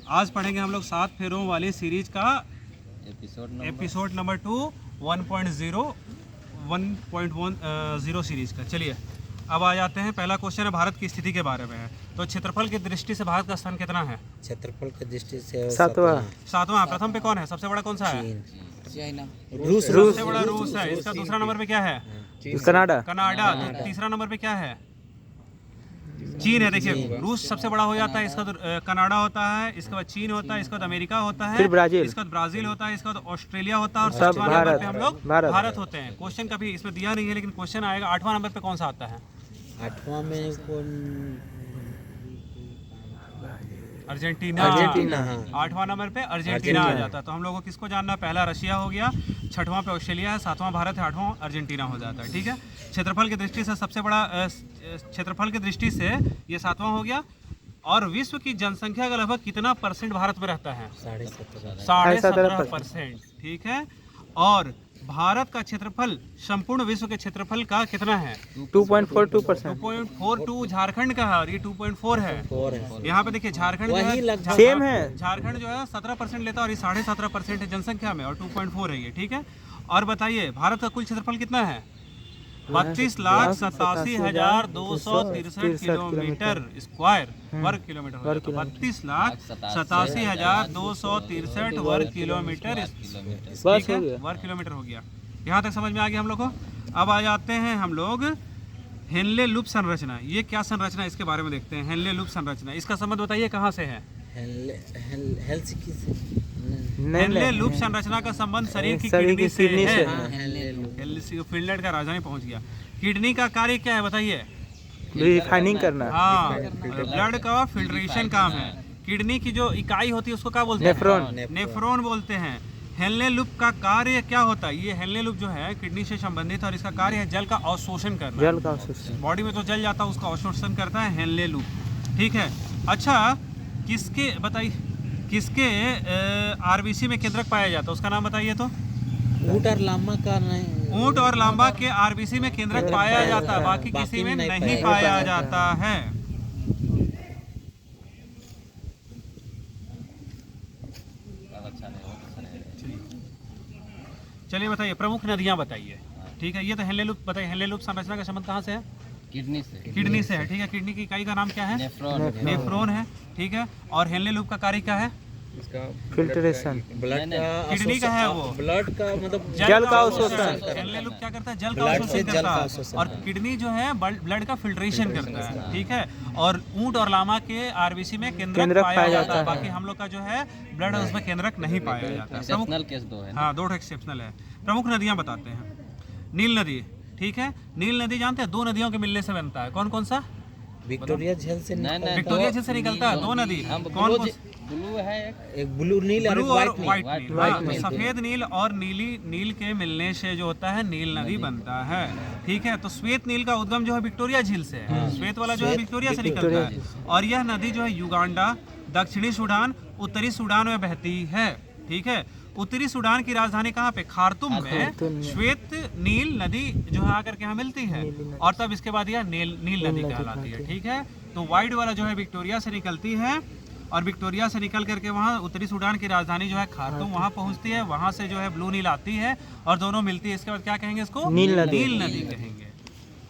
आज पढ़ेंगे हम लोग 7 फेरों वाली सीरीज का एपिसोड नंबर 2 1.10 सीरीज का। चलिए अब आ जाते हैं। पहला क्वेश्चन है भारत की स्थिति के बारे में है। तो क्षेत्रफल की दृष्टि से भारत का स्थान कितना है? क्षेत्रफल की दृष्टि से सातवां। प्रथम पे कौन है? सबसे बड़ा कौन सा है? रूस। सबसे बड़ा रूस है। इसका दूसरा नंबर पे क्या है? कनाडा। तो तीसरा नंबर पे क्या है? चीन है। देखिए रूस सबसे बड़ा हो जाता है, इसका तो कनाडा होता है, इसके बाद चीन होता है, इसके बाद अमेरिका होता है, फिर ब्राजील, इसके बाद ब्राजील होता है, इसके बाद ऑस्ट्रेलिया होता है और सब सातवां नंबर पे हम लोग भारत होते हैं। क्वेश्चन कभी इसमें दिया नहीं है लेकिन क्वेश्चन आएगा। 8वां नंबर पे कौन सा आता है? 8वां में कौन? अर्जेंटीना। 8वां नंबर पे अर्जेंटीना आ जाता है। तो हम लोगों को किसको जानना? पहला रशिया हो गया, 6वां पे ऑस्ट्रेलिया है, 7वां भारत है, 8वां अर्जेंटीना हो जाता है। ठीक है। क्षेत्रफल की दृष्टि से सबसे बड़ा क्षेत्रफल की दृष्टि से ये 7वां हो गया। और विश्व की जनसंख्या का लगभग कितना परसेंट भारत में रहता है? 17.5%। ठीक है। और भारत का क्षेत्रफल संपूर्ण विश्व के क्षेत्रफल का कितना है? 2.42%। 2.42 झारखंड का है और ये 2.4 है। यहाँ पे देखिए झारखंड जो है सेम है। झारखंड जो है 17% लेता है और ये 17.5% है जनसंख्या में और 2.4 है ये। ठीक है। और बताइए भारत का कुल क्षेत्रफल कितना है? 32,87,263 किलोमीटर स्क्वायर वर्ग किलोमीटर हो जाता है। 32,87,263 वर्ग किलोमीटर वर्ग किलोमीटर हो गया। यहाँ तक समझ में आ गया हम लोग को। अब आ जाते हैं हम लोग हेनले लूप संरचना। ये क्या संरचना है इसके बारे में देखते हैं। हेनले लूप संरचना, इसका संबंध बताइए कहाँ से है? हेनले लूप संरचना का संबंध शरीर की किडनी से है। फिनलैंड का राजधानी पहुंच गया। किडनी का कार्य क्या है बताइए? रिफाइनिंग करना। हाँ, ब्लड का फिल्ट्रेशन काम है। किडनी की जो इकाई होती है उसको क्या बोलते हैं? नेफ्रॉन बोलते हैं। हेनले लूप का कार्य क्या होता है? ये हेनले लूप जो है किडनी से संबंधित और इसका कार्य है जल का अवशोषण करना। जल का अवशोषण, बॉडी में तो जल जाता है उसका अवशोषण करता है हेनले लूप। ठीक है। अच्छा किसके बताइए किसके आरबीसी में केंद्रक पाया जाता है उसका नाम बताइए तो? ऊंट और लामा का नहीं। ऊंट और लांबा के आरबीसी में केंद्रक पाया जाता है, बाकी किसी में नहीं पाया जाता है। चलिए बताइए प्रमुख नदियां बताइए। ठीक है। ये तो हेनले लूप बताइए। हेनले लूप संरचना का संबंध कहाँ से है? किडनी से है। ठीक है। किडनी की इकाई का नाम क्या है? नेफ्रॉन है। ठीक है। और हेनले लूप का कार्य क्या है? फिल्ट्रेशन। ब्लड का किडनी का है वो ब्लड का मतलब जल का अवशोषण। हेनले लूप क्या करता है? जल का अवशोषण करता है। और किडनी जो है ब्लड का फिल्ट्रेशन करता है। ठीक है। और ऊंट और लामा के आरबीसी में केंद्रक पाया जाता है, बाकी हम लोग का जो है ब्लड है उसमें केंद्रक नहीं पाया जाता है। एक्सेप्शनल केस दो है। हाँ, 2 एक्सेप्शनल है। प्रमुख नदियां बताते हैं। नील नदी। ठीक है। नील नदी जानते हैं 2 नदियों के मिलने से बनता है। कौन कौन सा? विक्टोरिया झील से विक्टोरिया झील से निकलता है 2 नदी। कौन? ब्लू है एक ब्लू नील और व्हाइट नील। सफेद नील और नीली नील के मिलने से जो होता है नील नदी बनता है। ठीक है। तो श्वेत नील का उद्गम जो है विक्टोरिया झील से है। श्वेत वाला जो है विक्टोरिया से निकलता है और यह नदी जो है युगांडा, दक्षिणी सूडान, उत्तरी सूडान में बहती है। ठीक है। उत्तरी सूडान की राजधानी कहाँ पे? खार्तूम में श्वेत नील नदी जो है आकर के यहाँ मिलती है और तब इसके बाद यह नील नदी कहलाती है। ठीक है। तो व्हाइट वाला जो है विक्टोरिया से निकलती है और विक्टोरिया से निकल करके वहाँ उत्तरी सूडान की राजधानी जो है खार्तूम वहाँ पहुँचती है। वहाँ से जो है ब्लू नील आती है और दोनों मिलती है। इसके बाद क्या कहेंगे इसको? नील नदी कहेंगे।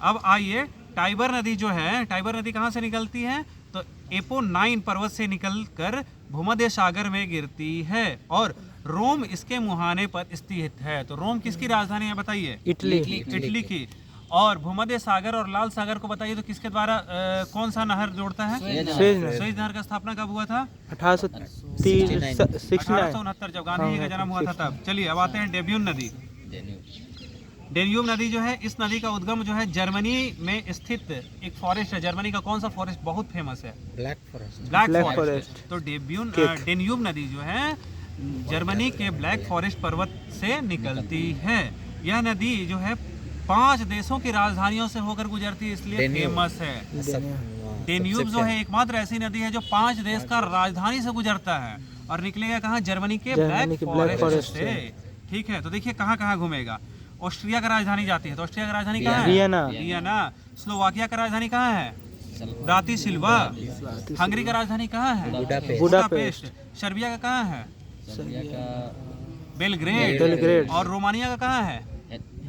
अब आइए टाइबर नदी जो है, टाइबर नदी कहाँ से निकलती है? तो एपोनाइन पर्वत से निकल कर भूमध्य सागर में गिरती है और रोम इसके मुहाने पर स्थित है। तो रोम किसकी राजधानी है बताइए? इटली की। और भूमध्य सागर और लाल सागर को बताइए तो किसके द्वारा कौन सा नहर जोड़ता है? सुएज नहर का स्थापना कब हुआ था? 1869 जब गांधी जी का जन्म हुआ था तब। चलिए अब आते हैं डेब्यून नदी। डेन्यूब नदी जो है, इस नदी का उद्गम जो है जर्मनी में स्थित एक फॉरेस्ट है। जर्मनी का कौन सा फॉरेस्ट बहुत फेमस है? Black forest. तो डेन्यूब नदी जो है जर्मनी के ब्लैक फॉरेस्ट पर्वत से निकलती है। यह नदी जो है 5 देशों की राजधानियों से होकर गुजरती है, इसलिए फेमस है। डेन्यूब जो है एकमात्र ऐसी नदी है जो 5 देश का राजधानी से गुजरता है और निकलेगा कहाँ? जर्मनी के ब्लैक फॉरेस्ट से। ठीक है। तो देखिए कहाँ कहाँ घूमेगा। ऑस्ट्रिया का राजधानी जाती है तो ऑस्ट्रिया का राजधानी कहाँ है? वियना। स्लोवाकिया का राजधानी कहाँ है? ब्रातिस्लावा। हंगरी का राजधानी कहाँ है? बुडापेस्ट। बुडापेस्ट। सर्बिया का कहाँ है? बेलग्रेड। बेलग्रेड। और रोमानिया का कहाँ है?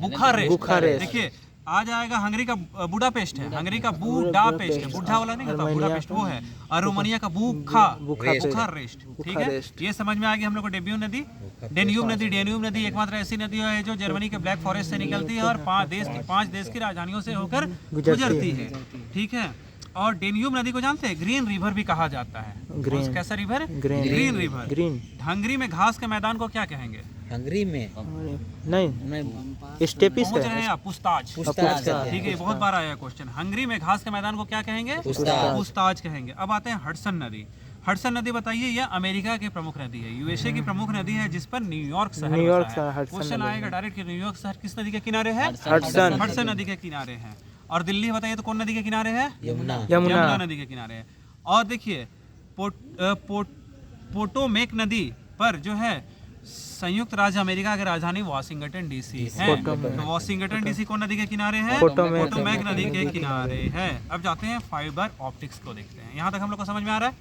बुखारेस्ट। बुखारेस्ट। देखिए आ जाएगा हंगरी का बुडापेस्ट है, हंगरी का बुडापेस्ट है, बुढ़ा वाला नहीं होता, बुडापेस्ट वो है, और रोमानिया का बुखारेस्ट। ठीक है, ये समझ में आ गया हम लोग को। डेन्यूब नदी एकमात्र ऐसी नदी है जो जर्मनी के ब्लैक फॉरेस्ट से निकलती है और 5 देश की राजधानियों से होकर गुजरती है। ठीक है, और डेन्यूब नदी को जानते हैं ग्रीन रिवर भी कहा जाता है। ग्रीन। कैसा river? Green river. Green. Hungary में घास के मैदान को क्या कहेंगे? हंगरी में नहीं स्टेपिस पहुंच रहे है। हैं आप? पुस्ताज। ठीक है, बहुत बार आया क्वेश्चन। हंगरी में घास के मैदान को क्या कहेंगे? पुस्ताज कहेंगे। अब आते हैं हडसन नदी। हडसन नदी बताइए, यह अमेरिका की प्रमुख नदी है, यूएसए की प्रमुख नदी है, जिस पर न्यूयॉर्क शहर बसा है। क्वेश्चन आएगा डायरेक्ट कि न्यूयॉर्क शहर किस नदी के किनारे है? हडसन नदी के किनारे है। और दिल्ली बताइए तो कौन नदी के किनारे है? यमुना नदी के किनारे है। और देखिए पोटोमेक नदी पर जो है संयुक्त राज्य अमेरिका की राजधानी वाशिंगटन डीसी है। तो वाशिंगटन डीसी कौन नदी के किनारे है? पोटोमेक नदी के किनारे है। अब जाते हैं फाइबर ऑप्टिक्स को देखते हैं। यहाँ तक हम लोग को समझ में आ रहा है?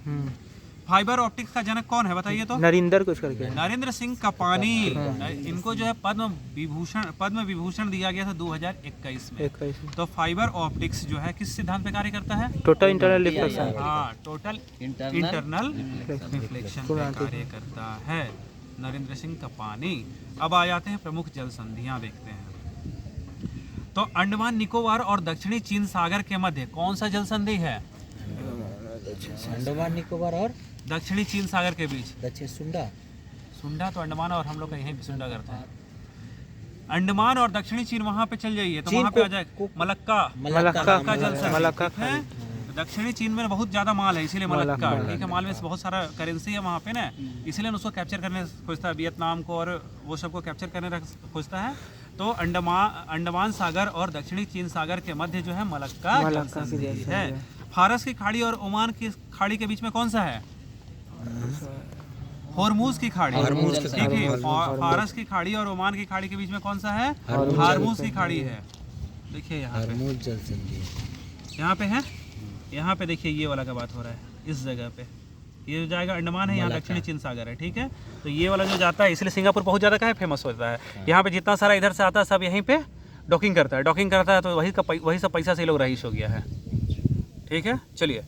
फाइबर ऑप्टिक्स का जनक कौन है बताइए तो? नरेंद्र कुछ करके नरेंद्र सिंह कपानी। इनको जो है पद्म विभूषण दिया गया था 2021 में। तो फाइबर ऑप्टिक्स जो है किस सिद्धांत पे कार्य करता है? Total internal reflection. हाँ, टोटल इंटरनल रिफ्लेक्शन पे कार्य करता है नरेंद्र सिंह कपानी। अब आ जाते हैं प्रमुख जल संधियां देखते हैं। तो अंडमान निकोबार और दक्षिणी चीन सागर के मध्य कौन सा जल संधि है? अंडमान निकोबार और दक्षिणी चीन सागर के बीच। दक्षिण सुंडा तो अंडमान और हम लोग का यहीं भी सुंडा करते हैं। अंडमान और दक्षिणी चीन वहां पे चल जाइए तो वहां पे आ जाए मलक्का जल संधि है। दक्षिणी चीन में बहुत ज्यादा माल है, इसीलिए मलक्का। ठीक है, माल में बहुत सारा करेंसी है वहाँ पे ना, इसीलिए उसको कैप्चर करने खोजता है, वियतनाम को और वो सबको कैप्चर करने खोजता है। तो अंडमान सागर और दक्षिणी चीन सागर के मध्य जो है मलक्का जल संधि है। फारस की खाड़ी और ओमान की खाड़ी के बीच में कौन सा है? हॉर्मूज की खाड़ी। ठीक है, फारस की खाड़ी और ओमान की खाड़ी के बीच में कौन सा है? हॉर्मूज की खाड़ी है। देखिए यहाँ पे है, यहाँ पे देखिए ये वाला का बात हो रहा है। इस जगह पे ये जो जाएगा अंडमान है, यहाँ दक्षिणी चीन सागर है। ठीक है, तो ये वाला जो जाता है, इसलिए सिंगापुर बहुत ज़्यादा का है फेमस होता है। यहाँ पे जितना सारा इधर से आता है सब यहीं पे डॉकिंग करता है, तो वही सब पैसा से लोग रईस हो गया है। ठीक है, चलिए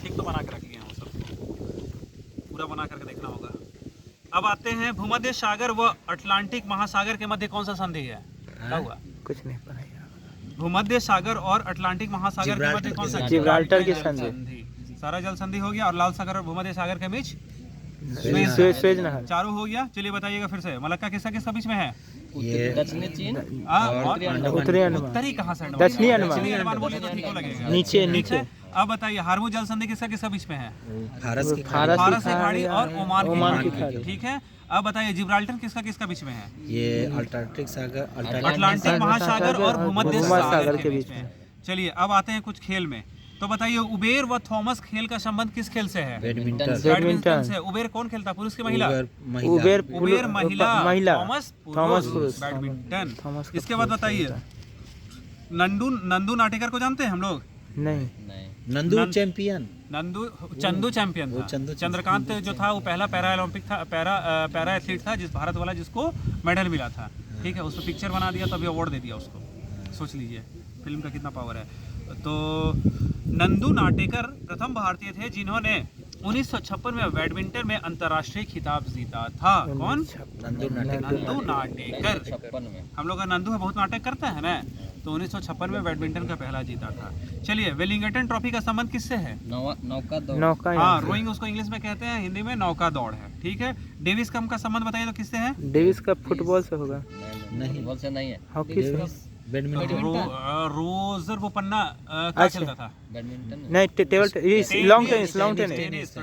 ठीक तो बना के रख लिया सब, पूरा बना करके देखना होगा। अब आते हैं भूमध्य सागर व अटलांटिक महासागर के मध्य कौन सा संधि है? क्या हुआ? कुछ नहीं पता। भूमध्य सागर और अटलांटिक महासागर के मध्य कौन सा? जिब्राल्टर की संधि। सारा जल संधि हो गया। और लाल सागर और भूमध्य सागर के बीच स्वेज नहर। चारों हो गया। चलिए बताइएगा फिर से, मलक्का किसका बीच में है? दक्षिणी चीन उत्तरी कहाँ से? दक्षिणी अंडमान बोले तो ठीक लगेगा। नीचे। अब बताइए हार्मूज जल संधि किसका बीच में है? फारस की खाड़ी और ओमान की खाड़ी। ठीक है, अब बताइए जिब्राल्टर किसका बीच में है? ये अटलांटिक महासागर और भूमध्य सागर के बीच में। चलिए अब आते हैं कुछ खेल में। तो बताइए उबेर व थॉमस खेल का संबंध किस खेल से है? बैडमिंटन से। उबेर कौन खेलता? पुरुष की महिला? उबेर महिला। थॉमस पुरुष बैडमिंटन। इसके बाद बताइए नंदू नाटेकर को जानते हैं हम लोग? नहीं। चंदू चैंपियन था। चंद्रकांत जो था वो पहला पैरा ओलंपिक था, पैरा एथलीट था जिस भारत वाला जिसको मेडल मिला था। ठीक है, उसको पिक्चर बना दिया तो अभी अवार्ड दे दिया उसको। सोच लीजिए फिल्म का कितना पावर है। तो नंदू नाटेकर प्रथम भारतीय थे जिन्होंने 1956 में बैडमिंटन में अंतर्राष्ट्रीय खिताब जीता था। कौन? नंदू नाटेकर। हम लोग का नंदू है, बहुत नाटक करता है ना, तो 1956 में बैडमिंटन का पहला जीता था। चलिए वेलिंगटन ट्रॉफी का संबंध किससे है? नौका। हाँ, रोइंग उसको इंग्लिश में कहते हैं, हिंदी में नौका दौड़ है। ठीक है, डेविस कप का संबंध बताइए तो किससे है? डेविस कप फुटबॉल से होगा। नहीं है, हॉकी से। रोजर बोपन्ना क्या खेलता था? नहीं, टेबल लॉन्ग टेनिस। तो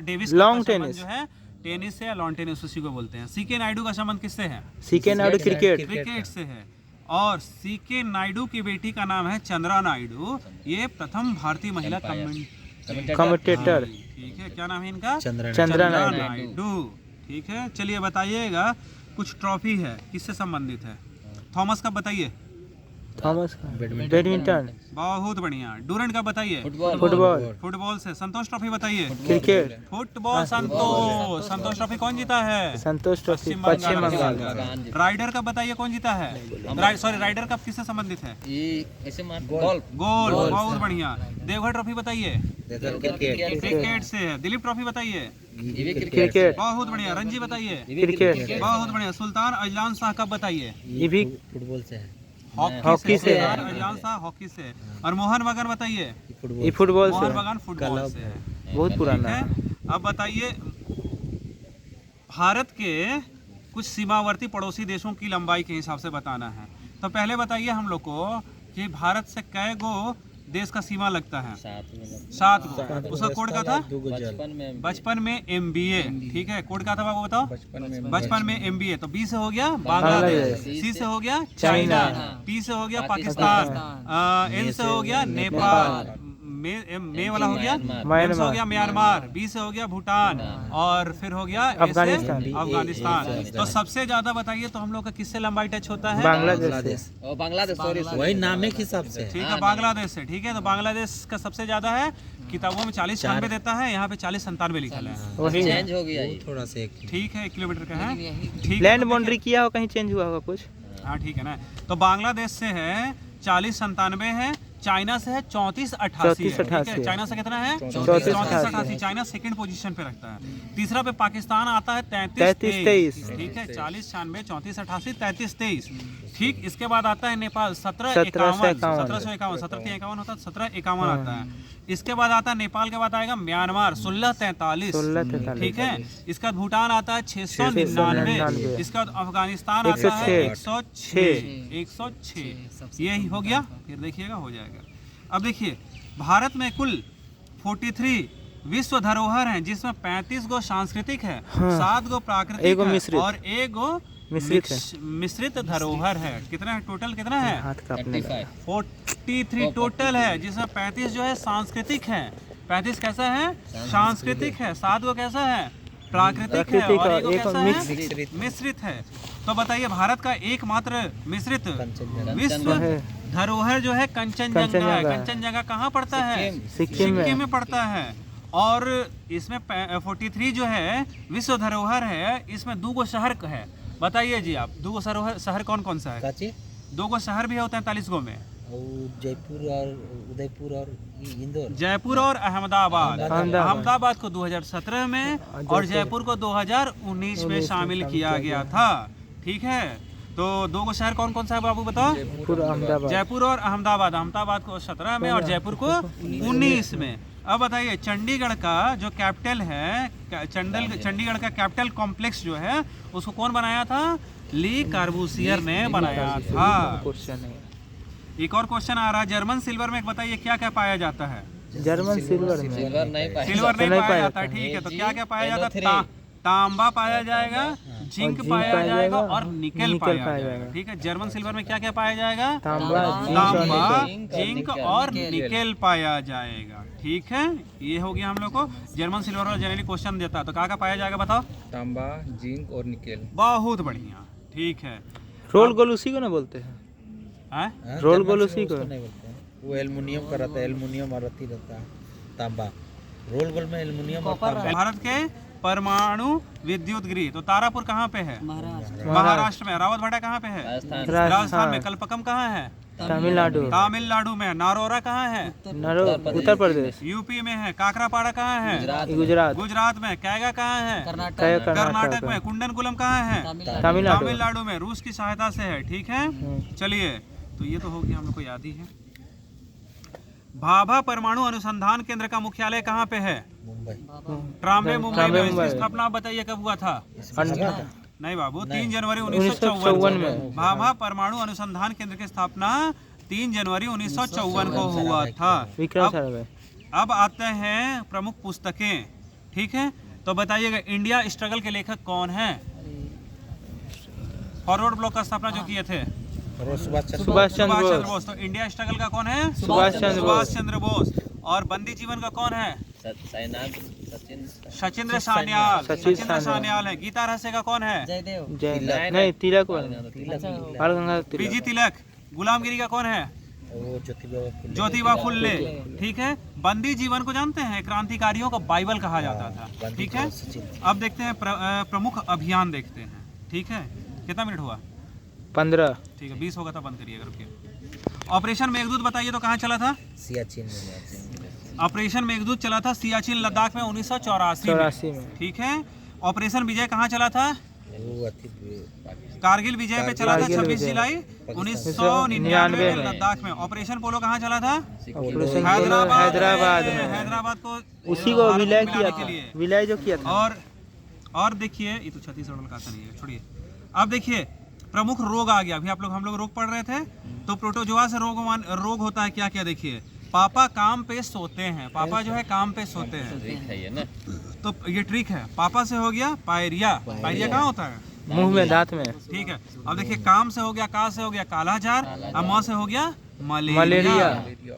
डेविस लॉन्ग टेनिस जो है टेनिस से या लॉन टेनिस उसी को बोलते हैं। सीके नायडू का संबंध किससे है? सीके नायडू क्रिकेट से है। और सीके नायडू की बेटी का नाम है चंद्रा नायडू। ये प्रथम भारतीय महिला कमेंटेटर। ठीक है, क्या नाम है इनका? चंद्रा नायडू। ठीक है, चलिए बताइएगा कुछ ट्रॉफी है किससे संबंधित है? थॉमस कप बताइए। थॉमस बैडमिंटन, बहुत बढ़िया। डूरंड का बताइए। फुटबॉल, फुटबॉल से संतोष ट्रॉफी बताइए। क्रिकेट, फुटबॉल संतोष। संतोष ट्रॉफी कौन जीता है? संतोष ट्रॉफी पश्चिम बंगाल, राइडर कप बताइए कौन जीता है? सॉरी, राइडर कप किससे संबंधित है? ये ऐसे मार गोल्फ। गोल, बहुत बढ़िया। देवघर ट्रॉफी बताइए। क्रिकेट। क्रिकेट से है। दिलीप ट्रॉफी बताइए। ये भी क्रिकेट। क्रिकेट, बहुत बढ़िया। रणजी बताइए। क्रिकेट, बहुत बढ़िया। सुल्तान अजलान शाह कप बताइए। ये भी फुटबॉल से है। हॉकी से। है। सुल्तान अजलान शाह हॉकी से। और मोहन बगान बताइए। ये फुटबॉल से मोहन है। बगान फुटबॉल से है। बहुत ठीक पुराना है। है। अब बताइए, भारत के कुछ सीमावर्ती पड़ोसी देशों की लंबाई के हिसाब से बताना है। तो पहले बताइए हम लोग को कि भारत से कै गो देश का सीमा लगता है? 7 गो। उसका कोड का था? बचपन में MBA। ठीक है, कोड का था बाबू बताओ? बचपन में MBA। तो B से हो गया बांग्लादेश, C से हो गया चाइना, P से हो गया पाकिस्तान, N से हो गया नेपाल, मे वाला हो गया M से हो गया म्यांमार, B से हो गया भूटान, और फिर हो गया A से अफगानिस्तान। तो सबसे ज्यादा बताइए तो हम लोग का किससे लंबाई टच होता है? बांग्लादेश से। और बांग्लादेश, सॉरी वही नाम के हिसाब से। ठीक है, बांग्लादेश से। ठीक है, तो बांग्लादेश का सबसे ज्यादा है। किताबों में 40-96 देता है, यहाँ पे 40-97 लिखा है। वही है। चेंज हो गया ये। थोड़ा से ठीक है, 1 किलोमीटर का है। ठीक है, लैंड तो बाउंड्री किया हो, कहीं चेंज हुआ होगा कुछ? हाँ ठीक है ना। तो बांग्लादेश से है 40-97 है। चाइना से है 34-88 है। ठीक है, चाइना से कितना है? 34-88। चाइना सेकंड पोजीशन पे रखता है। तीसरा पे पाकिस्तान आता है 33-23। ठीक है, 40-96, 34-88, 33-23। ठीक, इसके बाद आता है नेपाल 1751 1751 होता है, 1751 आता है। इसके बाद आता है नेपाल के बाद आएगा म्यांमार 1643। ठीक है, इसके बाद भूटान आता है 699। इसके बाद अफगानिस्तान आता है 106। यही हो गया। फिर देखिएगा हो जाएगा। अब देखिए, भारत में कुल 43 विश्व धरोहर हैं, जिसमें 35 गो सांस्कृतिक है, 7 गो प्राकृतिक है और 1 गो मिश्रित धरोहर है। कितना है टोटल? कितना है? 43 टोटल है, जिसमें 35 जो है सांस्कृतिक है। 35 कैसा है? सांस्कृतिक है। 7 गो कैसा है? प्राकृतिक है, और 1 गो कैसा है? मिश्रित है। तो बताइए, भारत का एकमात्र मिश्रित विश्व धरोहर जो है कंचनजंगा है। कंचनजंगा कहाँ पड़ता है? सिक्किम में पड़ता है। और इसमें 43 जो है विश्व धरोहर है, इसमें 2 गो शहर है। बताइए जी आप, 2 गो शहर कौन कौन सा है? 2 गो शहर भी है 43 गो में। जयपुर और उदयपुर और इंदौर। जयपुर और अहमदाबाद। अहमदाबाद को 2017 में और जयपुर को 2019 में शामिल किया गया था। ठीक है, तो 2 गो शहर कौन कौन सा है बाबू बताओ? जयपुर और अहमदाबाद। अहमदाबाद को 17 में और जयपुर को 19 में। अब बताइए, चंडीगढ़ का जो कैपिटल है, चंडीगढ़ का कैपिटल कॉम्प्लेक्स जो है, उसको कौन बनाया था? ली कार्बूसियर ने बनाया था। एक और क्वेश्चन आ रहा है, जर्मन सिल्वर में बताइए क्या क्या पाया जाता है? जर्मन सिल्वर में सिल्वर नहीं पाया जाता। ठीक है, तो क्या क्या पाया जाता है? तांबा पाया जाएगा, जिंक पाया जाएगा और निकेल पाया जाएगा। ठीक है, जर्मन सिल्वर में क्या क्या पाया जाएगा? तांबा, जिंक और निकेल पाया जाएगा। ठीक है, ये हो गया हम लोग को जर्मन सिल्वर और जनरली क्वेश्चन देता है। तो क्या क्या पाया जाएगा बताओ? तांबा, जिंक और निकेल। बहुत बढ़िया। ठीक है, रोल गोल उसी को ना बोलते हैं? रोल गोल उसी को नहीं बोलते हैं। वो एल्युमिनियम का रहता है, एल्युमिनियम और रत्ती रहता है तांबा। रोल गोल में एल्युमिनियम और तांबा। भारत के परमाणु विद्युत गृह तो तारापुर कहाँ पे है? महाराष्ट्र में। रावत भाटा कहाँ पे है? राजस्थान में। कल्पकम कहाँ है? तमिलनाडु में। नारोरा कहाँ है? उत्तर प्रदेश। यूपी में है। काकरापाड़ा कहाँ है? गुजरात में। कैगा कहाँ है? कर्नाटक में। कुंडनकुलम कहाँ है? तमिलनाडु में। रूस की सहायता से है। ठीक है, चलिए, तो ये तो हो गया, हम लोग को याद ही है। भाभा परमाणु अनुसंधान केंद्र का मुख्यालय कहाँ पे है? ट्राम्बे, मुंबई में। इसकी स्थापना बताइए कब हुआ था? नहीं बाबू, 3 जनवरी 1954 में। भाभा परमाणु अनुसंधान केंद्र की स्थापना 3 जनवरी 1954 को हुआ था। अब आते हैं प्रमुख पुस्तकें। ठीक है, तो बताइएगा, इंडिया स्ट्रगल के लेखक कौन है? फॉरवर्ड ब्लॉक का स्थापना जो किए थे सुभाष चंद्र बोस। तो इंडिया स्ट्रगल का कौन है? सुभाष चंद्र बोस। और बंदी जीवन का कौन है? सचिंद्र सान्याल है। गीता रहस्य का कौन है? नहीं, तिलक। बीजी तिलक। गुलामगिरी का कौन है? वो ज्योतिबा फुल्ले। ठीक है, बंदी जीवन को जानते हैं, क्रांतिकारियों का बाइबल कहा जाता था। ठीक है, अब देखते हैं प्रमुख अभियान देखते हैं। ठीक है, कितना मिनट हुआ? 15। ठीक है, 20 होगा तो बंद करिए अगर रुकिए। ऑपरेशन मेघदूत बताइए तो कहाँ चला था? सियाचिन में। ऑपरेशन मेघदूत चला था सियाचिन लद्दाख में 1984 में। ठीक है, ऑपरेशन विजय कहाँ चला था? कारगिल विजय पे चला था 26 जुलाई 1999 में लद्दाख में। ऑपरेशन पोलो कहाँ चला था? हैदराबाद को उसी को विलय किया के था, लिए। विलय जो किया था। और देखिए, ये तो छत्तीसगढ़ का नहीं है, छोड़िए। अब देखिए प्रमुख रोग आ गया। अभी हम लोग रोग पढ़ रहे थे, तो प्रोटोजोआ से रोग होता है क्या क्या? देखिए, पापा काम पे सोते हैं, पापा जो है काम पे सोते हैं, तो ये ट्रिक है। पापा से हो गया पायरिया। पायरिया कहाँ होता है? मुंह में, दांत में। ठीक है, अब देखिए काम से हो गया, का से हो गया कालाजार, अब माँ से हो गया मलेरिया,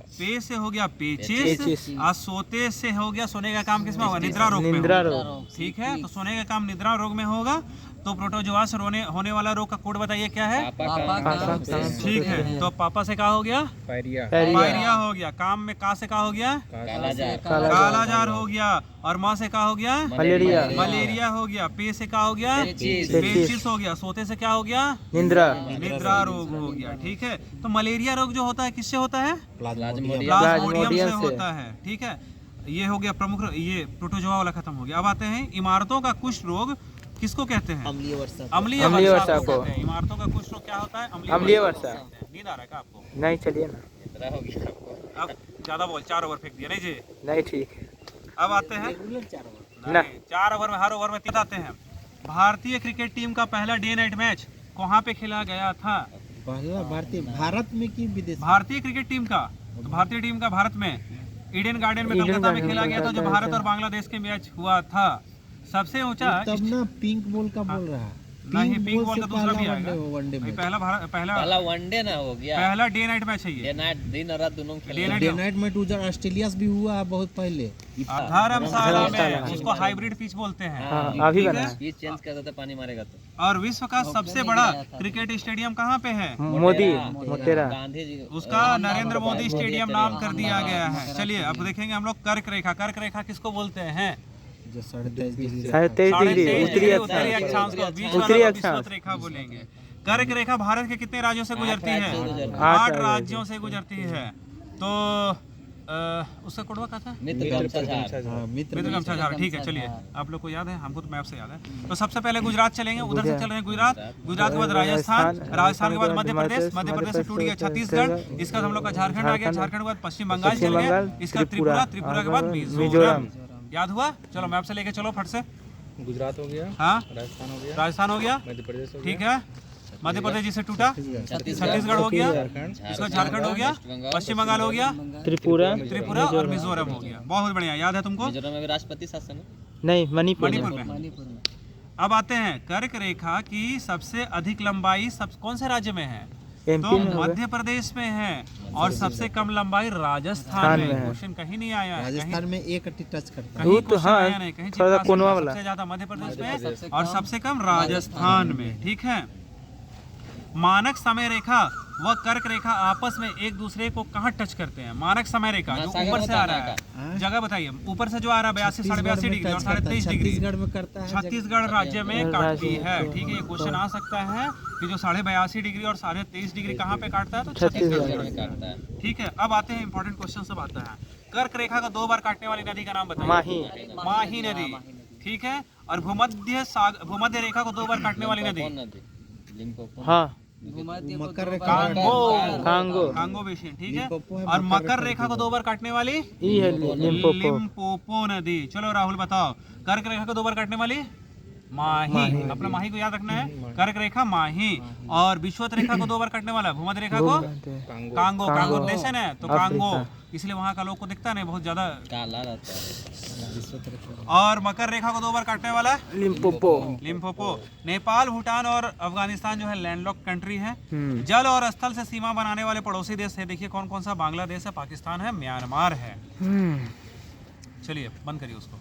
पे से हो गया पेचिस, और सोते से हो गया, सोने का काम किसमें होगा? निद्रा रोग में होगा। ठीक है, तो सोने का काम निद्रा रोग में होगा। तो प्रोटोजोआ से होने वाला रोग का कोड बताइए क्या है? ठीक है, तो पापा से क्या हो गया? पायरिया हो गया। काम में का से का हो गया? कालाजार हो गया। और माँ से का हो गया? मलेरिया हो गया। पे से का हो गया? पेचिस हो गया। सोते से क्या हो गया? निद्रा रोग हो गया। ठीक है, तो मलेरिया रोग जो होता है किससे होता है? प्लाज्मोडियम से होता है। ठीक है, ये हो गया प्रमुख, ये प्रोटोजोआ वाला खत्म हो गया। अब आते हैं इमारतों का कुष्ठ रोग किसको कहते हैं? अम्लीय वर्षा को कहते हैं। इमारतों का कुष्ठ रोग क्या होता है? अम्लीय वर्षा। नींद आ रहा है क्या आपको? नहीं, चलिए ना। अब ज्यादा बोल, 4 ओवर फेंक दिया। नहीं जी, नहीं, ठीक है। अब आते हैं 4 ओवर में, हर ओवर में 3 आते हैं। भारतीय क्रिकेट टीम का पहला डे नाइट मैच कहाँ पे खेला गया था? भारत में की विदेश? भारतीय क्रिकेट टीम का, तो भारतीय टीम का भारत में ईडन गार्डन में कलकत्ता में खेला गया था, जो भारत और बांग्लादेश के मैच हुआ था। सबसे ऊंचा तब ना पिंक बॉल का बोल रहा है। नहीं, पिंक बॉल का दूसरा भी आएगा। पहला वनडे ना हो गया, पहला डे नाइट मैच है ये। डे नाइट, दिन और रात दोनों खेले। डे नाइट में उधर ऑस्ट्रेलिया भी हुआ है बहुत पहले, धर्मशाला में, उसको हाइब्रिड पिच बोलते हैं। अभी बना है। पिच चेंज कर देता, पानी मारेगा तो। और विश्व का सबसे बड़ा क्रिकेट स्टेडियम कहाँ पे है? मोटेरा। गांधी जी उसका नरेंद्र मोदी स्टेडियम नाम कर दिया गया है। चलिए अब देखेंगे हम लोग कर्क रेखा। कर्क रेखा किसको बोलते हैं? जो 23.5 डिग्री 23.5 डिग्री उत्तरी अक्षांश को, बीच वाला को विषुवत रेखा बोलेंगे। कर्क रेखा भारत के कितने राज्यों से गुजरती है? 8 राज्यों से गुजरती है। तो उसका कोडवा क्या था? मित्र गमछा झाड़। ठीक है, चलिए आप लोग को याद है, हमको तो मैप से याद है। तो सबसे पहले गुजरात चलेंगे, उधर से चल रहे हैं गुजरात। गुजरात के बाद राजस्थान, राजस्थान के बाद मध्य प्रदेश, मध्य प्रदेश से टूट गया छत्तीसगढ़, इसका हम लोग का झारखंड आ गया, झारखंड के बाद पश्चिम बंगाल चल गया, इसका त्रिपुरा, त्रिपुरा के बाद मिजोरम। याद हुआ? चलो मैप से लेके चलो फट से। गुजरात हो गया, हाँ, राजस्थान हो गया, मध्य प्रदेश हो गया। मध्य प्रदेश हो ठीक है, मध्य प्रदेश जिसे टूटा, छत्तीसगढ़ हो गया, इसका झारखंड हो गया, पश्चिम बंगाल हो गया, त्रिपुरा और मिजोरम हो गया। बहुत बढ़िया, याद है तुमको? मिजोरम में राष्ट्रपति शासन है? नहीं, मणिपुर में। अब आते हैं कर्क रेखा की सबसे अधिक लंबाई कौन से राज्य में है? तो मध्य प्रदेश में है। और सबसे कम लंबाई राजस्थान में। क्वेश्चन कहीं नहीं आया है, राजस्थान में एक टच करता है, कहीं क्वेश्चन आया नहीं, कहीं सबसे ज्यादा मध्य प्रदेश में और सबसे कम राजस्थान में। ठीक है, मानक समय रेखा व कर्क रेखा आपस में एक दूसरे को कहाँ टच करते हैं? मानक समय रेखा जो ऊपर से आ रहा है, जगह बताइए। ऊपर से जो आ रहा है 82, 82.5 डिग्री और 23.5 डिग्री छत्तीसगढ़ में करता है, छत्तीसगढ़ राज्य में काटती है। ठीक है, ये क्वेश्चन आ सकता है कि जो 82.5 डिग्री और 23.5 डिग्री कहाँ पे काटता है? तो छत्तीसगढ़ में काटता है। ठीक है, अब आते हैं इंपॉर्टेंट क्वेश्चन सब आता है। कर्क रेखा का 2 बार काटने वाली नदी का नाम बताइए। माही नदी। ठीक है, और भूमध्य रेखा को 2 बार काटने वाली नदी? हाँ, मकर रेखा, कांगो बेसिन। ठीक है, और मकर रेखा को 2 बार काटने वाली लिम्पोपो नदी। चलो राहुल बताओ, कर्क रेखा को 2 बार काटने वाली? माही। अपना माही को याद रखना है, कर्क रेखा माही। और विषुवत रेखा को 2 बार काटने वाला भूमध्य रेखा को कांगो। कांगो देशन है तो कांगो, इसलिए वहाँ का लोग को दिखता नहीं, बहुत ज्यादा काला रहता है। और मकर रेखा को 2 बार काटने वाला लिम्पोपो। नेपाल, भूटान और अफगानिस्तान जो है लैंडलॉक कंट्री है। जल और स्थल से सीमा बनाने वाले पड़ोसी देश है, देखिए कौन कौन सा? बांग्लादेश है, पाकिस्तान है, म्यांमार है। चलिए बंद करिए उसको।